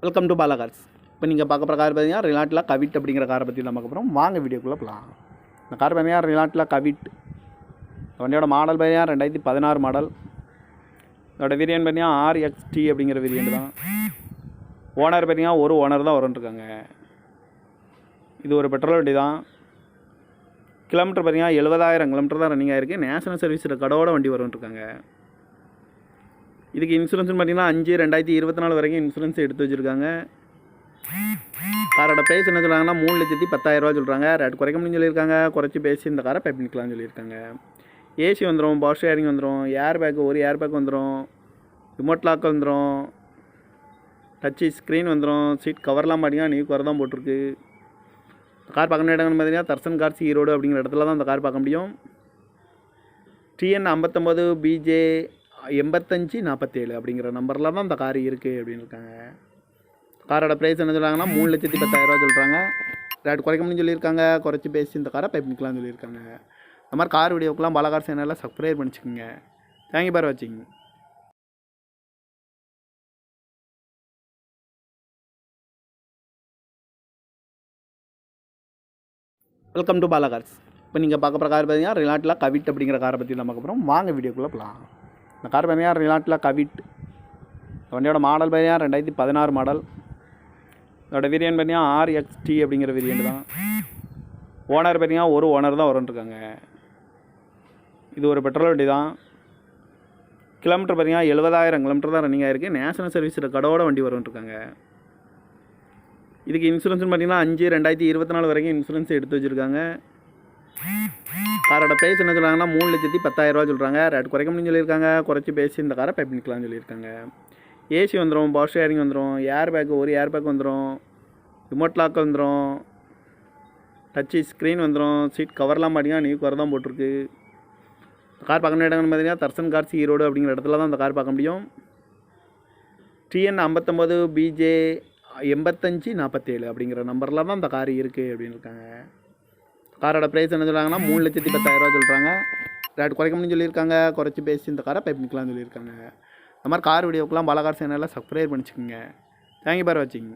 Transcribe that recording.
Welcome to Bala cars. இப்போ நீங்கள் பார்க்க போகிற கார் பார்த்தீங்கன்னா ரிலாட்டில் கவிட் அப்படிங்கிற காரை பற்றி தான் பார்க்க போகிறோம். வாங்க வீடியோக்குள்ளே போகலாம். இந்த கார் பார்த்தீங்கன்னா ரிலாட்டில் கவிட். வண்டியோட மாடல் பார்த்தீங்கன்னா 2016 மாடல். இதோட வேரியன்ட் பார்த்தீங்கன்னா RXT அப்படிங்கிற வேரியன்ட் தான். ஓனர் பார்த்தீங்கன்னா ஒரு ஓனர் தான் வரும்ன்ருக்காங்க. இது ஒரு பெட்ரோல் வண்டி தான். கிலோமீட்டர் பார்த்தீங்கன்னா 70,000 கிலோமீட்டர் தான் ரன்னிங் ஆகிருக்கு. நேஷனல் சர்வீஸ் ரெக்கார்டோட வண்டி வரும்ன்ருக்காங்க. இதுக்கு இன்சூரன்ஸ்னு பார்த்தீங்கன்னா 5/2024 வரைக்கும் இன்சூரன்ஸ் எடுத்து வச்சுருக்காங்க. காரோட ப்ரைஸ் என்ன சொல்கிறாங்கன்னா 3,10,000 சொல்கிறாங்க. ரேட் குறைக்க முடியும்னு சொல்லியிருக்காங்க. குறைச்சி பேசி இந்த காரை பைப் பண்ணிக்கலாம்னு சொல்லியிருக்காங்க. ஏசி வந்துடும், பவர் ஷேரிங் வந்துடும், ஏர் பேக் ஒரு ஏர் பேக் வந்துடும், ரிமோட் லாக் வந்துடும், டச்சு ஸ்க்ரீன் வந்துடும், சீட் கவர்லாம் பார்த்தீங்கன்னா நியூ கவர் தான் போட்டிருக்கு. கார் பார்க்கணும் இடங்கள்னு பார்த்தீங்கன்னா தர்சன் கார்ஸ் ஈரோடு அப்படிங்கிற இடத்துல தான் அந்த கார் பார்க்க முடியும். TN 59 BJ 8547 அப்படிங்கிற நம்பரில் தான் அந்த கார் இருக்குது அப்படின்னு இருக்காங்க. காரோட ப்ரைஸ் என்ன சொல்கிறாங்கன்னா 3,10,000 சொல்கிறாங்க. ரேட் குறைக்க முடியும்னு சொல்லியிருக்காங்க. குறைச்சி பேசி இந்த காரை பைப் பண்ணிக்கலாம்னு சொல்லியிருக்காங்க. இந்த மாதிரி கார் வீடியோக்கெலாம் பாலா கார் சேனலில் சப்ஸ்கிரைப் பண்ணிச்சுக்கோங்க. தேங்க்யூ ஃபார் வாட்சிங். Welcome to Bala cars. இப்போ நீங்கள் பார்க்க போகிற கார் பார்த்தீங்கன்னா ரிலாட்டில் கவிட் அப்படிங்கிற காரை பற்றி தான் பார்க்க போகிறோம். வாங்க வீடியோக்குள்ளே போகலாம். இந்த கார் பார்த்தீங்கன்னா ரிலாட்டில் கவிட். வண்டியோட மாடல் பார்த்தீங்கன்னா 2016 மாடல். இதோட வேரியன்ட் பார்த்தீங்கன்னா RXT அப்படிங்கிற வேரியன்ட் தான். ஓனர் பார்த்தீங்கன்னா ஒரு ஓனர் தான் வரும்ன்ருக்காங்க. இது ஒரு பெட்ரோல் வண்டி தான். கிலோமீட்டர் பார்த்தீங்கன்னா 70,000 கிலோமீட்டர் தான் ரன்னிங் ஆகிருக்கு. நேஷனல் சர்வீஸ் ரெக்கார்டோட வண்டி வரும்ன்ருக்காங்க. இதுக்கு இன்சூரன்ஸ்னு பார்த்தீங்கன்னா 5/2024 வரைக்கும் இன்சூரன்ஸ் எடுத்து வச்சுருக்காங்க. காரோட ப்ரைஸ் என்ன சொல்கிறாங்கன்னா 3,10,000 சொல்கிறாங்க. ரேட் குறைக்க முடியும்னு சொல்லியிருக்காங்க. குறைச்சி பேசி இந்த காரை பைப் பண்ணிக்கலாம்னு சொல்லியிருக்காங்க. ஏசி வந்துடும், பவர் ஷேரிங் வந்துடும், ஏர் பேக் ஒரு ஏர் பேக் வந்துடும், ரிமோட் லாக் வந்துடும், டச்சு ஸ்க்ரீன் வந்துடும், சீட் கவர்லாம் பார்த்தீங்கன்னா நியூ கவர் தான் போட்டிருக்கு. கார் பார்க்கணும் இடங்கள்னு பார்த்தீங்கன்னா தர்சன் கார்ஸ் ஈரோடு அப்படிங்கிற இடத்துல தான் அந்த கார் பார்க்க முடியும். TN 59 BJ 8547 அப்படிங்கிற நம்பரில் தான் அந்த கார் இருக்குது அப்படின்னு இருக்காங்க. காரோட ப்ரைஸ் என்ன சொல்கிறாங்கன்னா 3,10,000 சொல்கிறாங்க. ரேட் குறைக்க முடியும்னு சொல்லியிருக்காங்க. குறைச்சி பேசி இந்த காரை பைப் பண்ணிக்கலாம்னு சொல்லியிருக்காங்க. இந்த மாதிரி கார் வீடியோக்கெலாம் பாலா கார் சேனலில் சப்ஸ்கிரைப் பண்ணிச்சுக்கோங்க. தேங்க்யூ ஃபார் வாட்சிங்.